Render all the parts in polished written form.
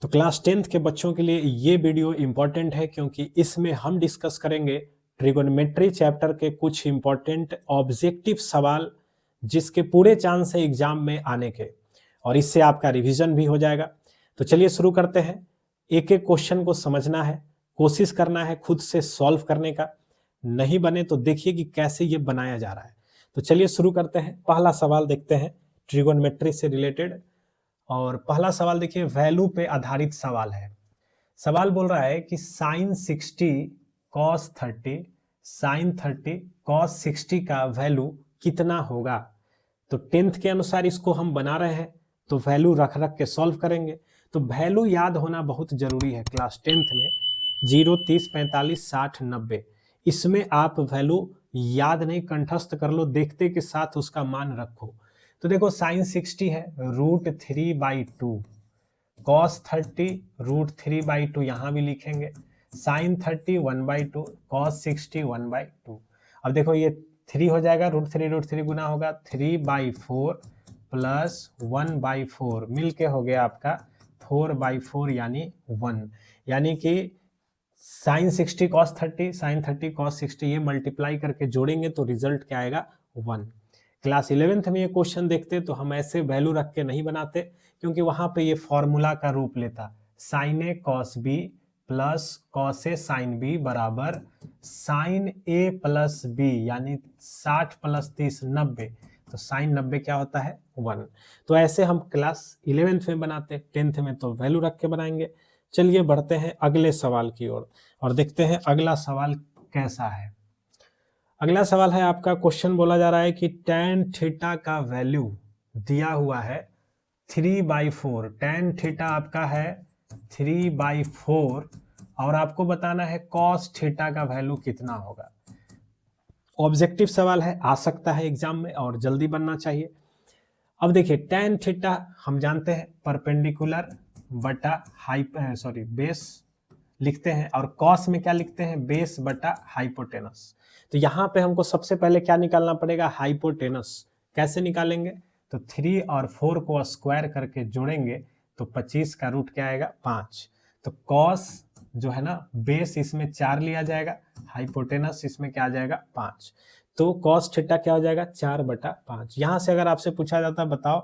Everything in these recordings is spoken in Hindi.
तो क्लास 10th के बच्चों के लिए ये वीडियो इम्पॉर्टेंट है क्योंकि इसमें हम डिस्कस करेंगे ट्रिगोनोमेट्री चैप्टर के कुछ इम्पॉर्टेंट ऑब्जेक्टिव सवाल जिसके पूरे चांस है एग्जाम में आने के, और इससे आपका रिवीजन भी हो जाएगा। तो चलिए शुरू करते हैं। एक एक क्वेश्चन को समझना है, कोशिश करना है खुद से सॉल्व करने का, नहीं बने तो देखिए कि कैसे ये बनाया जा रहा है। तो चलिए शुरू करते हैं। पहला सवाल देखते हैं ट्रिगोनोमेट्री से रिलेटेड, और पहला सवाल देखिए वैल्यू पे आधारित सवाल है। सवाल बोल रहा है कि साइन 60 कॉस 30 साइन 30 कॉस 60 का वैल्यू कितना होगा। तो 10th के अनुसार इसको हम बना रहे हैं, तो वैल्यू रख रख के सॉल्व करेंगे। तो वैल्यू याद होना बहुत जरूरी है क्लास 10th में। 0, 30, 45, 60, 90, इसमें आप वैल्यू याद नहीं, कंठस्थ कर लो, देखते के साथ उसका मान रखो। तो देखो साइन 60 है √3/2, कॉस 30 √3/2, यहां भी लिखेंगे, साइन 30 1/2, कॉस 60 1/2। अब देखो ये 3 हो जाएगा, √3 गुना होगा 3/4 प्लस 1/4 मिलके हो गया आपका 4/4 यानी 1। यानी कि साइन 60 कॉस 30 साइन 30 कॉस 60 ये मल्टीप्लाई करके जोड़ेंगे तो रिजल्ट क्या आएगा 1। क्लास 11th में ये क्वेश्चन देखते तो हम ऐसे वैल्यू रख के नहीं बनाते, क्योंकि वहां पे ये फॉर्मूला का रूप लेता, sign A cos B plus cos A sine B बराबर साइन ए प्लस बी, यानी 60 प्लस 30 90। तो साइन 90 क्या होता है 1। तो ऐसे हम क्लास 11th में बनाते, 10th में तो वैल्यू रख के बनाएंगे। चलिए बढ़ते हैं अगले सवाल की ओर और देखते हैं अगला सवाल कैसा है। अगला सवाल है आपका, क्वेश्चन बोला जा रहा है कि tan थीटा का वैल्यू दिया हुआ है 3/4। tan थीटा आपका है 3/4 और आपको बताना है cos थीटा का वैल्यू कितना होगा। ऑब्जेक्टिव सवाल है, आ सकता है एग्जाम में और जल्दी बनना चाहिए। अब देखिए tan थीटा हम जानते हैं परपेंडिकुलर बटा बेस लिखते हैं, और कॉस में क्या लिखते हैं, बेस बटा हाइपोटेनस। तो यहाँ पे हमको सबसे पहले क्या निकालना पड़ेगा, हाइपोटेनस। कैसे निकालेंगे, तो 3 और 4 को स्क्वायर करके जोड़ेंगे तो 25 का रूट क्या आएगा 5। तो कॉस जो है ना, बेस इसमें 4 लिया जाएगा, हाइपोटेनस इसमें क्या आ जाएगा 5। तो कॉस थीटा क्या हो जाएगा 4/5। यहाँ से अगर आपसे पूछा जाता बताओ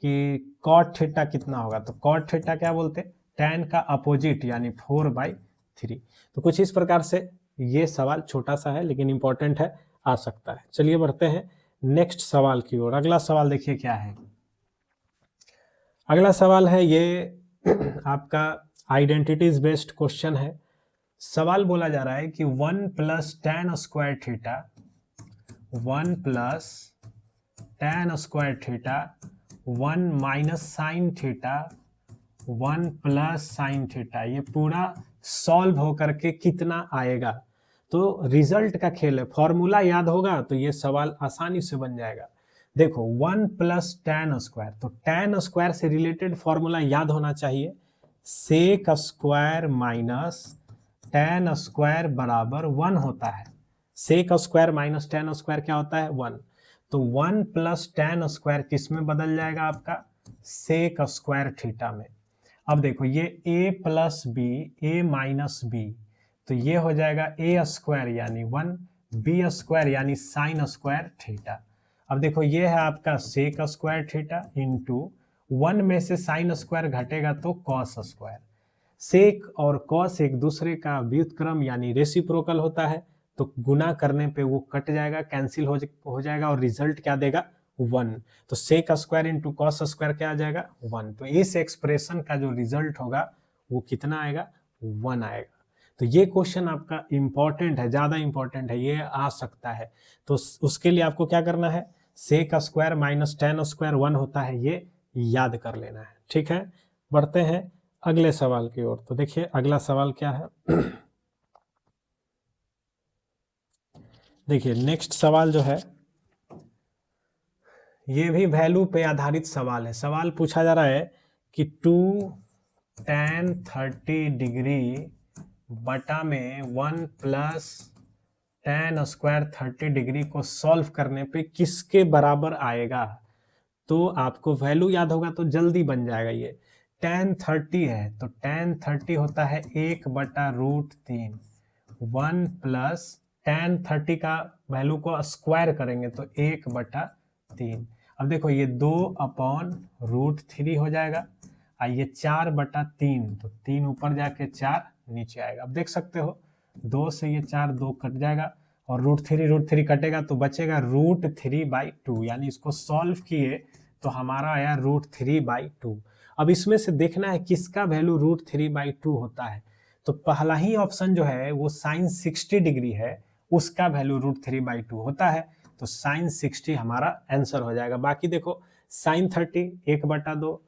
कि कॉट थीटा कितना होगा, तो कॉट थीटा क्या बोलते, tan का अपोजिट यानी 4/3। तो कुछ इस प्रकार से ये सवाल छोटा सा है लेकिन इंपॉर्टेंट है, आ सकता है। चलिए बढ़ते हैं नेक्स्ट सवाल की ओर। अगला सवाल देखिए क्या है। अगला सवाल है ये आपका आइडेंटिटीज बेस्ड क्वेश्चन है। सवाल बोला जा रहा है कि 1 + tan square theta 1 + tan square theta 1 - sine theta 1 + sine theta, ये पूरा सॉल्व होकर के कितना आएगा। तो रिजल्ट का खेल है, फॉर्मूला याद होगा तो ये सवाल आसानी से बन जाएगा। देखो 1 + tan स्क्वायर, तो tan स्क्वायर से रिलेटेड फॉर्मूला याद होना चाहिए, sec square minus tan square बराबर 1 होता है। Sec square minus tan square क्या होता है 1। तो 1 + tan स्क्वायर किस में बदल जाएगा आपका, सेक स्क्वायर थीटा में। अब देखो ये a + b a - b, तो ये हो जाएगा a स्क्वायर यानी 1 b स्क्वायर यानी साइन स्क्वायर थीटा। अब देखो ये है आपका सेक स्क्वायर थीटा इंटू 1 में से साइन स्क्वायर घटेगा तो कॉस स्क्वायर। सेक और कॉस एक दूसरे का व्युत्क्रम यानी रेसिप्रोकल होता है, तो गुना करने पे वो कट जाएगा, कैंसिल हो जाएगा और रिजल्ट क्या देगा 1। तो sec square into cos square क्या आ जाएगा 1। तो इस एक्सप्रेशन का जो रिजल्ट होगा वो कितना आएगा 1 आएगा। तो ये क्वेश्चन आपका इंपॉर्टेंट है, ज्यादा इंपॉर्टेंट है, ये आ सकता है। तो उसके लिए आपको क्या करना है, sec square minus tan square 1 होता है, ये याद कर लेना है। ठीक है, बढ़ते हैं अगले सवाल की ओर। तो देखिए अगला सवाल क्या है। देखिए नेक्स्ट सवाल जो है ये भी वैल्यू पे आधारित सवाल है। सवाल पूछा जा रहा है कि 2 tan 30 डिग्री बटा में 1 + tan स्क्वायर 30 डिग्री को सॉल्व करने पे किसके बराबर आएगा। तो आपको वैल्यू याद होगा तो जल्दी बन जाएगा ये। tan 30 है तो tan 30 होता है 1/√3, 1 प्लस tan 30 का वैल्यू को स्क्वायर करेंगे तो 1/3। अब देखो ये 2/√3 हो जाएगा, और ये 4/3, तो 3 ऊपर जाके 4 नीचे आएगा। अब देख सकते हो 2 से ये 4 2 कट जाएगा, और √3 कटेगा तो बचेगा √3/2, यानी इसको सॉल्व किए तो हमारा आया √3/2। अब इसमें से देखना है किसका वैल्यू √3/2 होता है, तो पहला ही ऑप्शन जो है वो sin 60 डिग्री है, उसका वैल्यू √3/2 होता है, तो sin 60 हमारा आंसर हो जाएगा। बाकी देखो sin 30 1/2,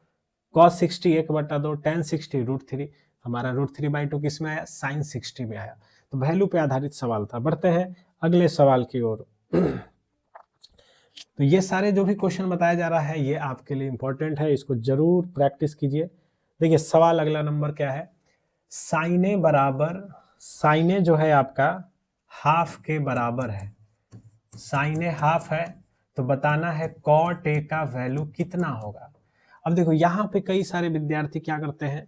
cos 60 1/2, tan 60 √3, हमारा √3/2 किस में आया, sin 60 में आया। तो वैल्यू पे आधारित सवाल था। बढ़ते हैं अगले सवाल की ओर। तो ये सारे जो भी क्वेश्चन बताया जा रहा है ये आपके लिए इंपॉर्टेंट है, इसको जरूर प्रैक्टिस कीजिए। देखिए सवाल अगला नंबर क्या है, साइने बराबर, साइने जो है आपका हाफ के बराबर है, साइने हाफ है तो बताना है कॉट ए का वैल्यू कितना होगा। अब देखो यहाँ पे कई सारे विद्यार्थी क्या करते हैं,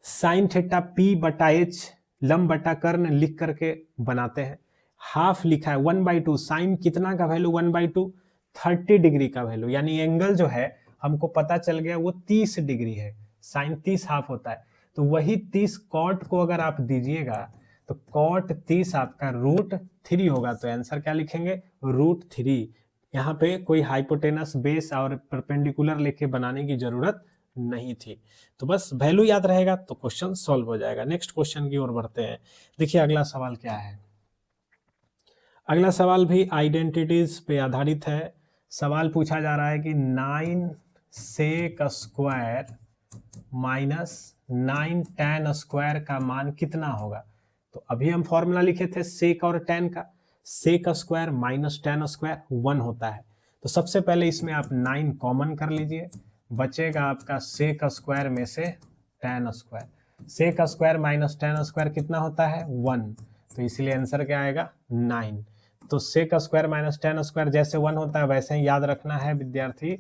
साइन थीटा p/h लंब बटा कर्ण लिख करके बनाते हैं, हाफ लिखा है 1/2, साइन कितना का वैल्यू 1/2, 30 डिग्री का वैल्यू, यानी एंगल जो है हमको पता चल गया वो 30 डिग्री है, साइन 30 हाफ होता है, तो वही 30 कॉट को अगर आप दीजिएगा तो कॉट 30 आपका √3 होगा, तो आंसर क्या लिखेंगे √3। यहाँ पे कोई हाइपोटेनस बेस और परपेंडिकुलर लेके बनाने की जरूरत नहीं थी, तो बस वैल्यू याद रहेगा तो क्वेश्चन सॉल्व हो जाएगा। नेक्स्ट क्वेश्चन की ओर बढ़ते हैं। देखिए अगला सवाल क्या है, अगला सवाल भी आइडेंटिटीज पे आधारित है। सवाल पूछा जा रहा है कि 9 sec square minus 9 tan square का मान कितना होगा। तो अभी हम फॉर्मूला लिखे थे सेक और tan का, sec square minus tan square 1 होता है, तो सबसे पहले इसमें आप 9 कॉमन कर लीजिए, बचेगा आपका सेक स्क्वायर में से tan square, sec square minus tan square कितना होता है 1, तो इसलिए आंसर क्या आएगा 9। तो sec square minus tan square जैसे 1 होता है वैसे ही याद रखना है विद्यार्थी,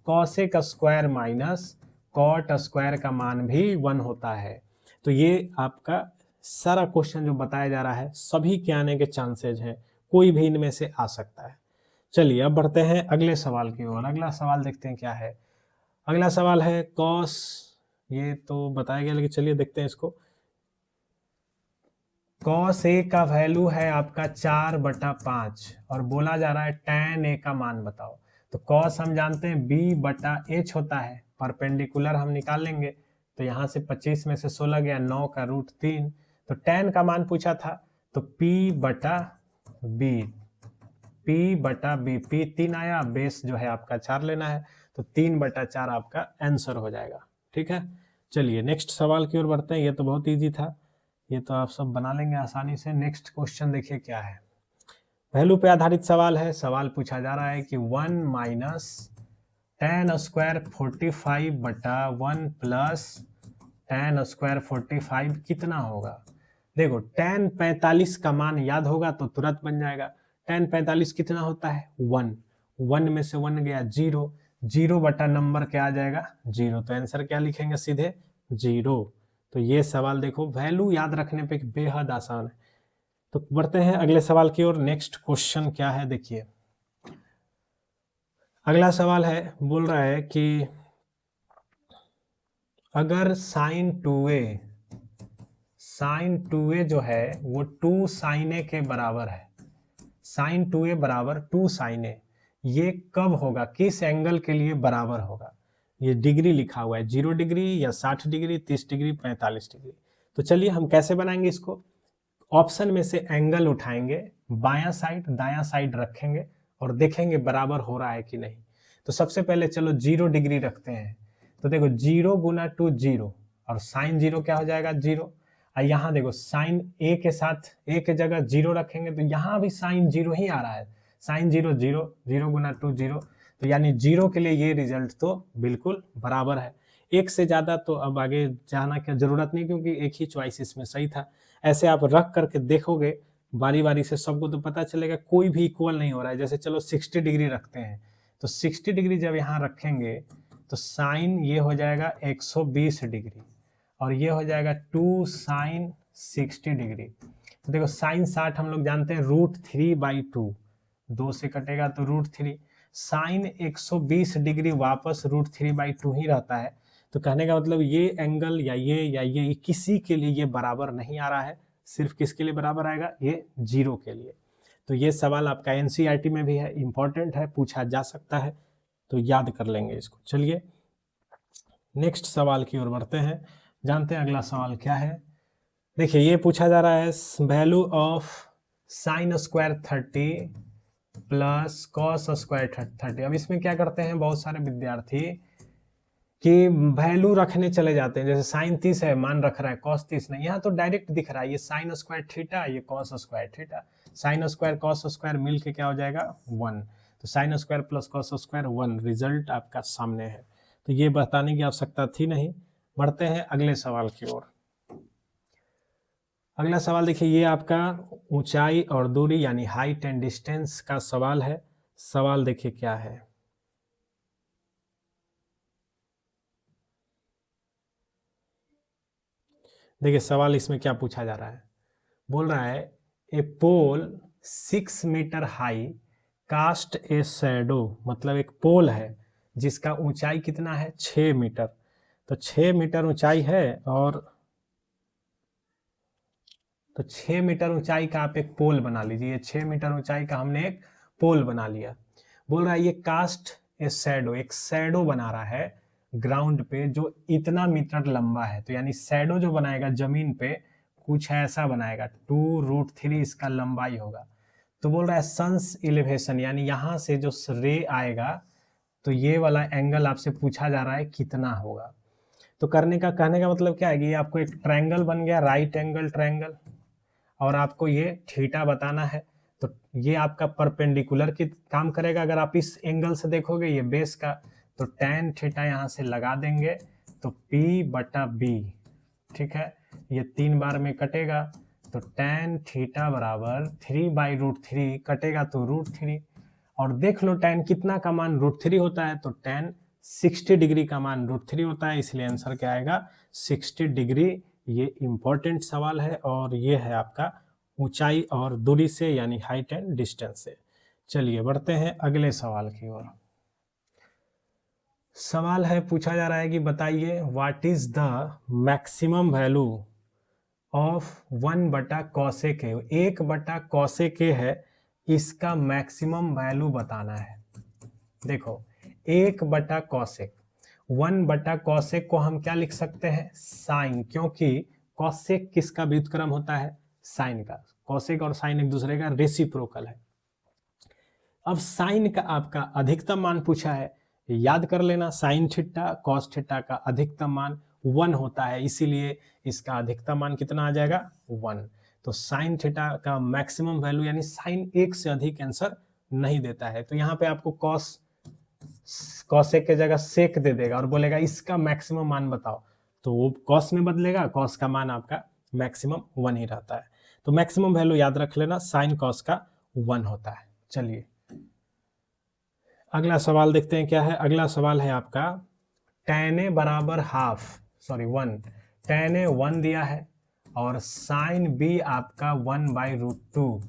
cosec square minus cot square का मान भी 1 होता है। तो ये आपका सारा क्वेश्चन जो बताया जा रहा है सभी के आने के चांसेज हैं, कोई भी इनमें से आ सकता है। चलिए अब बढ़ते हैं अगले सवाल की ओर। अगला सवाल देखते हैं क्या है। अगला सवाल है कॉस, ये तो बताया गया लेकिन चलिए देखते हैं इसको। कॉस ए का वैल्यू है आपका 4/5 और बोला जा रहा है tan ए का मान बताओ। तो कॉस हम जानते हैं b/h होता है, परपेंडिकुलर हम निकाल लेंगे, तो यहाँ से 25 में से 16 गया, 9 का √3, तो tan का मान पूछा था तो p/b, p/b, p 3 आया, बेस जो है आपका 4 लेना है, तो 3/4 आपका आंसर हो जाएगा। ठीक है, चलिए नेक्स्ट सवाल की ओर बढ़ते हैं। ये तो बहुत ईजी था, ये तो आप सब बना लेंगे आसानी से। नेक्स्ट क्वेश्चन देखिए क्या है, वैल्यू पे आधारित सवाल है। सवाल पूछा जा रहा है कि 1 minus tan square 45/1 plus tan square 45 कितना होगा। देखो tan 45 का मान याद होगा तो तुरंत बन जाएगा। tan 45 कितना होता है 1, 1 में से 1 गया 0, 0 बटा नंबर क्या आ जाएगा 0, तो आंसर क्या लिखेंगे सीधे 0। तो ये सवाल देखो वैल्यू याद रखने पे बेहद आसान है। तो बढ़ते हैं अगले सवाल की ओर। नेक्स्ट क्वेश्चन क्या है देखिए, अगला सवाल है, बोल रहा है कि अगर sin 2a जो है वो 2 sin a के बराबर है, sin 2a बराबर 2 sin a, ये कब होगा, किस एंगल के लिए बराबर होगा। ये डिग्री लिखा हुआ है 0 डिग्री या 60 डिग्री, 30 डिग्री, 45 डिग्री। तो चलिए हम कैसे बनाएंगे इसको, ऑप्शन में से एंगल उठाएंगे, बायां साइड दायां साइड रखेंगे और देखेंगे बराबर हो रहा है कि नहीं। तो सबसे पहले चलो 0 डिग्री रखते हैं, तो देखो 0 गुना 2 0 और साइन 0 क्या हो जाएगा 0। और यहाँ देखो साइन a के साथ a के जगह 0 रखेंगे तो यहाँ भी साइन 0 ही आ रहा है, साइन 0 0, 0 गुना 2 0, तो यानी 0 के लिए ये रिजल्ट तो बिल्कुल बराबर है। एक से ज्यादा तो अब आगे जाना क्या जरूरत नहीं, क्योंकि एक ही चॉइस इसमें सही था। ऐसे आप रख करके देखोगे बारी बारी से सबको तो पता चलेगा कोई भी इक्वल नहीं हो रहा है। जैसे चलो 60 डिग्री रखते हैं, तो 60 डिग्री जब यहाँ रखेंगे तो साइन ये हो जाएगा 120 डिग्री और ये हो जाएगा 2 साइन 60 डिग्री। तो देखो साइन 60 हम लोग जानते हैं √3/2, 2 से कटेगा तो √3। साइन 120 डिग्री वापस √3/2 ही रहता है। तो कहने का मतलब ये एंगल या ये किसी के लिए ये बराबर नहीं आ रहा है, सिर्फ किसके लिए बराबर आएगा, ये 0 के लिए। तो ये सवाल आपका एनसीईआरटी में भी है, इंपॉर्टेंट है, पूछा जा सकता है, तो याद कर लेंगे इसको। चलिए नेक्स्ट सवाल की ओर बढ़ते हैं, जानते हैं अगला सवाल क्या है। देखिए ये पूछा जा रहा है value of sine square 30 plus cos square 30। अब इसमें क्या करते हैं बहुत सारे विद्यार्थी कि वैल्यू रखने चले जाते हैं, जैसे साइन 30 है, मान रख रहा है, कॉस 30 नहीं, यहाँ तो डायरेक्ट दिख रहा है, ये साइन स्क्वायर थीटा, ये cos square theta, sine square cos square मिल के क्या हो जाएगा 1। तो sine square plus cos square 1, result आपका सामने है। तो ये बताने की आवश्यकता थी नहीं। बढ़ते हैं अगले सवाल की ओर। अगला सवाल देखिए, ये आपका ऊंचाई और दूरी यानी हाइट एंड डिस्टेंस का सवाल है। सवाल देखिए क्या है। देखिए सवाल इसमें क्या पूछा जा रहा है, बोल रहा है a pole 6 metre high cast a shadow, मतलब एक पोल है जिसका ऊंचाई कितना है 6 मीटर। तो 6 मीटर ऊंचाई है और तो 6 मीटर ऊंचाई का आप एक पोल बना लीजिए। 6 मीटर ऊंचाई का हमने एक पोल बना लिया। बोल रहा है ये कास्ट ए शैडो, एक शैडो बना रहा है ग्राउंड पे जो इतना मीटर लंबा है। तो यानी शैडो जो बनाएगा जमीन पे कुछ ऐसा बनाएगा, 2√3 इसका लंबाई होगा। तो बोल रहा है सन्स एलिवेशन, यानी यहाँ से जो रे आएगा तो ये वाला एंगल आपसे पूछा जा रहा है कितना होगा। तो कहने का मतलब क्या है कि ये आपको एक ट्रायंगल बन गया, राइट एंगल ट्रायंगल, और आपको ये थीटा बताना है। तो ये आपका परपेंडिकुलर की काम करेगा। अगर आप इस एंगल से देखोगे ये बेस का, तो tan थीटा यहाँ से लगा देंगे तो P/B, ठीक है, ये 3 बार में कटेगा तो tan थीटा बराबर 3/√3 कटेगा तो √3। और देख लो tan कितना का मान √3 होता है, तो tan 60 डिग्री का मान √3 होता है, इसलिए आंसर क्या आएगा 60 डिग्री। ये इंपॉर्टेंट सवाल है और ये है आपका ऊंचाई और दूरी से यानी हाइट एंड डिस्टेंस से। चलिए बढ़ते हैं अगले सवाल की ओर। सवाल है, पूछा जा रहा है कि बताइए what is the maximum value of 1/cosec A। 1/cosec A है, इसका मैक्सिमम वैल्यू बताना है। देखो 1/cosec, 1/cosec को हम क्या लिख सकते हैं साइन, क्योंकि cosec किसका व्युत्क्रम होता है साइन का। cosec और साइन एक दूसरे का रेसिप्रोकल है। अब साइन का आपका अधिकतम मान पूछा है, याद कर लेना साइन थीटा कॉस थीटा का अधिकतम मान 1 होता है, इसीलिए इसका अधिकतम मान कितना आ जाएगा 1। तो साइन थीटा का मैक्सिमम वैल्यू यानी साइन 1 से अधिक आंसर नहीं देता है। तो यहाँ पे आपको कॉसेक के जगह सेक दे देगा और बोलेगा इसका मैक्सिमम मान बताओ, तो वो कॉस में बदलेगा, कॉस का मान आपका मैक्सिमम 1 ही रहता है। तो मैक्सिमम वैल्यू याद रख लेना, साइन कॉस का 1 होता है। चलिए अगला सवाल देखते हैं क्या है। अगला सवाल है आपका tan A बराबर हाफ, सॉरी 1, tan A 1 दिया है और साइन B आपका 1/√2।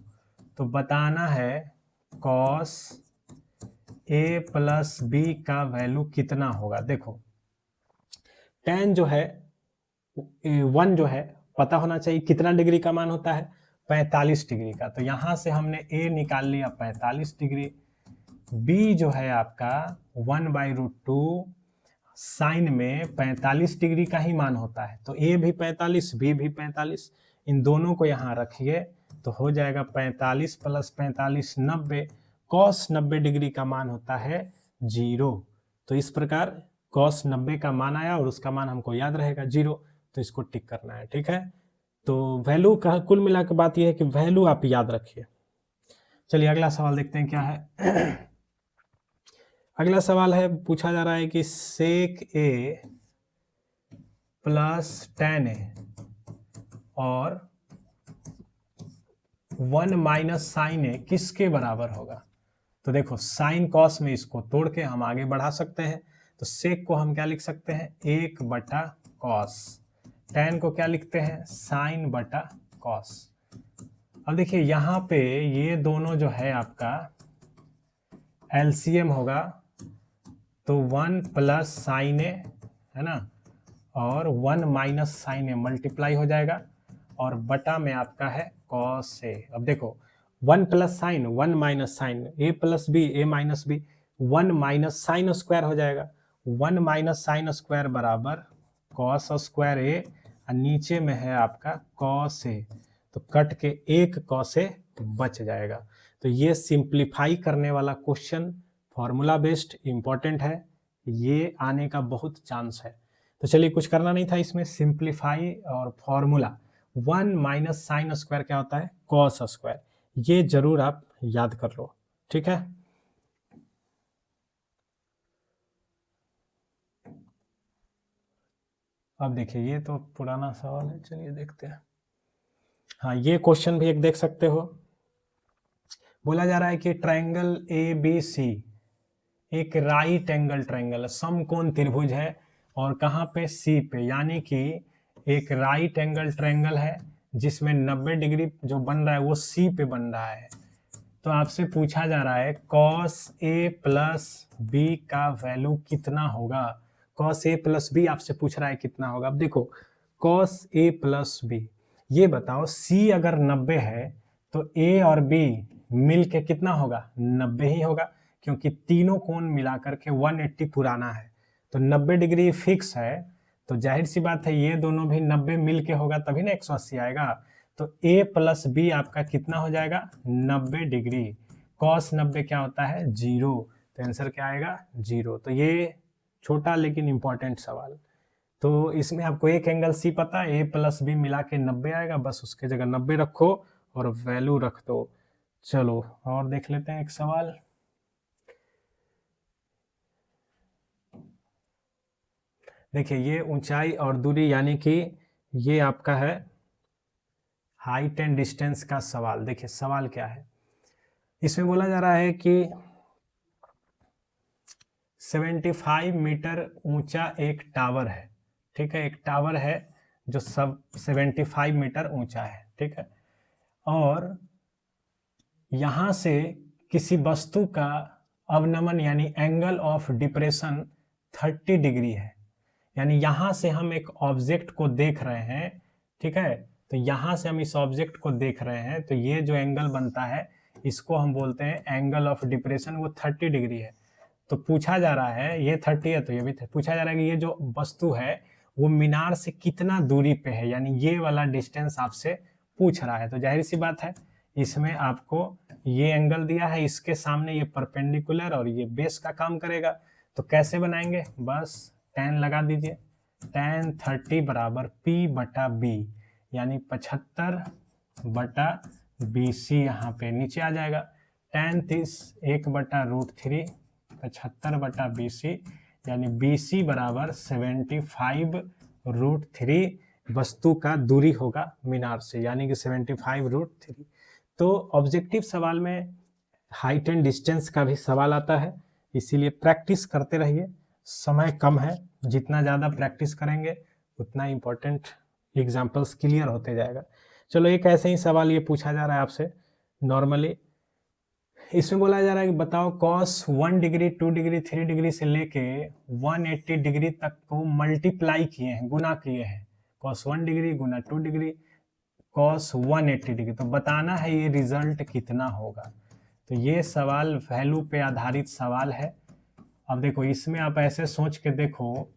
तो बताना है cos A प्लस B का वैल्यू कितना होगा। देखो tan जो है 1 जो है पता होना चाहिए कितना डिग्री का मान होता है 45 डिग्री का। तो यहां से हमने A निकाल लिया 45 डिग्री, B जो है आपका 1/√2, साइन में 45 डिग्री का ही मान होता है, तो A भी 45 B भी 45, इन दोनों को यहाँ रखिए तो हो जाएगा 45 प्लस 45 90, कॉस 90 डिग्री का मान होता है 0। तो इस प्रकार कॉस 90 का मान आया और उसका मान हमको याद रहेगा 0, तो इसको टिक करना है, ठीक है। तो वैल्यू का कुल मिला के बात यह है कि वैल्यू आप याद रखिए। चलिए अगला सवाल देखते हैं क्या है। अगला सवाल है, पूछा जा रहा है कि सेक A प्लस tan A और 1 माइनस साइन A किसके बराबर होगा। तो देखो साइन कॉस में इसको तोड़ के हम आगे बढ़ा सकते हैं। तो सेक को हम क्या लिख सकते हैं, 1/cos। tan को क्या लिखते हैं, sin/cos। अब देखिए यहाँ पे ये दोनों जो है आपका एलसीएम होगा तो 1 + sin a है ना, और 1 - sin a मल्टीप्लाई हो जाएगा और बटा में आपका है cos a। अब देखो 1 + sin 1 - sin a + b a - b 1 - sin square हो जाएगा, 1 - sin स्क्वायर बराबर cos स्क्वायर a और नीचे में है आपका cos a, तो कट के एक cos a बच जाएगा। तो ये सिंप्लीफाई करने वाला क्वेश्चन फॉर्मूला बेस्ड इंपॉर्टेंट है, ये आने का बहुत चांस है। तो चलिए कुछ करना नहीं था इसमें, सिंप्लीफाई और फॉर्मूला 1 - sin स्क्वायर क्या होता है, cos स्क्वायर, ये जरूर आप याद कर लो, ठीक है। अब देखिए ये तो पुराना सवाल है, चलिए देखते हैं। हाँ ये क्वेश्चन भी एक देख सकते हो, बोला जा रहा है कि ट्रायंगल ABC एक राइट एंगल ट्रायंगल है, समकोण त्रिभुज है और कहाँ पे, सी पे, यानी कि एक राइट एंगल ट्रायंगल है जिसमें 90 डिग्री जो बन रहा है वो सी पे बन रहा है। तो आपसे पूछा जा रहा है cos A + B का वैल्यू कितना होगा, cos A + B आपसे पूछ रहा है कितना होगा। अब देखो cos A + B, ये बताओ C अगर 90 है तो A और B मिल के कितना होगा, 90 ही होगा, क्योंकि तीनों कोण मिलाकर के 180 पुराना है, तो 90 डिग्री फिक्स है, तो जाहिर सी बात है ये दोनों भी 90 मिल के होगा तभी ना 180 आएगा। तो A + B आपका कितना हो जाएगा, 90 डिग्री। cos 90 क्या होता है, 0, तो आंसर क्या आएगा, 0। तो ये छोटा लेकिन इंपॉर्टेंट सवाल। तो इसमें आपको एक एंगल C पता है, A + B मिला के 90 आएगा, बस उसके जगह 90 रखो और वैल्यू रख दो। चलो और देख लेते हैं एक सवाल। देखिए ये ऊंचाई और दूरी यानी कि ये आपका है हाइट एंड डिस्टेंस का सवाल। देखिए सवाल क्या है, इसमें बोला जा रहा है कि 75 मीटर ऊंचा एक टावर है, ठीक है, एक टावर है जो सब 75 मीटर ऊंचा है, ठीक है, और यहाँ से किसी वस्तु का अवनमन यानी एंगल ऑफ डिप्रेशन 30 डिग्री है, यानी यहाँ से हम एक ऑब्जेक्ट को देख रहे हैं, ठीक है, तो यहाँ से हम इस ऑब्जेक्ट को देख रहे हैं, तो ये जो एंगल बनता है इसको हम बोलते हैं एंगल ऑफ डिप्रेशन, वो 30 डिग्री है। तो पूछा जा रहा है, ये 30 है तो ये भी पूछा जा रहा है कि ये जो वस्तु है वो मीनार से कितना दूरी पे है, यानी ये वाला डिस्टेंस आपसे पूछ रहा है। तो जाहिर सी बात है इसमें आपको ये एंगल दिया है, इसके सामने ये परपेंडिकुलर और ये बेस का काम करेगा। तो कैसे बनाएंगे, बस tan लगा दीजिए, tan 30 बराबर P/B, यानी 75/BC यहाँ पे नीचे आ जाएगा। tan 30 1/√3 75/BC, यानी BC बराबर 75√3 वस्तु का दूरी होगा मीनार से, यानी कि 75√3। तो ऑब्जेक्टिव सवाल में हाइट एंड डिस्टेंस का भी सवाल आता है, इसीलिए प्रैक्टिस करते रहिए, समय कम है, जितना ज़्यादा प्रैक्टिस करेंगे उतना इम्पोर्टेंट एग्जाम्पल्स क्लियर होते जाएगा। चलो एक ऐसे ही सवाल ये पूछा जा रहा है आपसे नॉर्मली, इसमें बोला जा रहा है कि बताओ cos 1 डिग्री 2 डिग्री 3 डिग्री से लेके 180 डिग्री तक को मल्टीप्लाई किए हैं, गुना किए हैं, cos 1 डिग्री गुना 2 डिग्री cos 180 डिग्री, तो बताना है ये रिजल्ट कितना होगा। तो ये सवाल वैल्यू पे आधारित सवाल है। अब देखो इसमें आप ऐसे सोच के देखो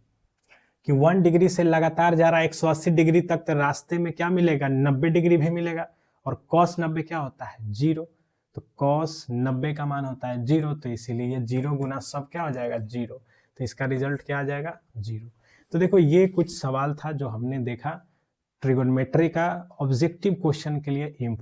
कि 1 डिग्री से लगातार जा रहा है 180 डिग्री तक, तो रास्ते में क्या मिलेगा, 90 डिग्री भी मिलेगा, और cos 90 क्या होता है, 0, तो cos 90 का मान होता है 0, तो इसीलिए ये 0 गुना सब क्या हो जाएगा, 0, तो इसका रिजल्ट क्या आ जाएगा, 0। तो देखो ये कुछ सवाल था जो हमने देखा ट्रिगोनोमेट्री का ऑब्जेक्टिव क्वेश्चन के लिए इम्पोर्टेंट।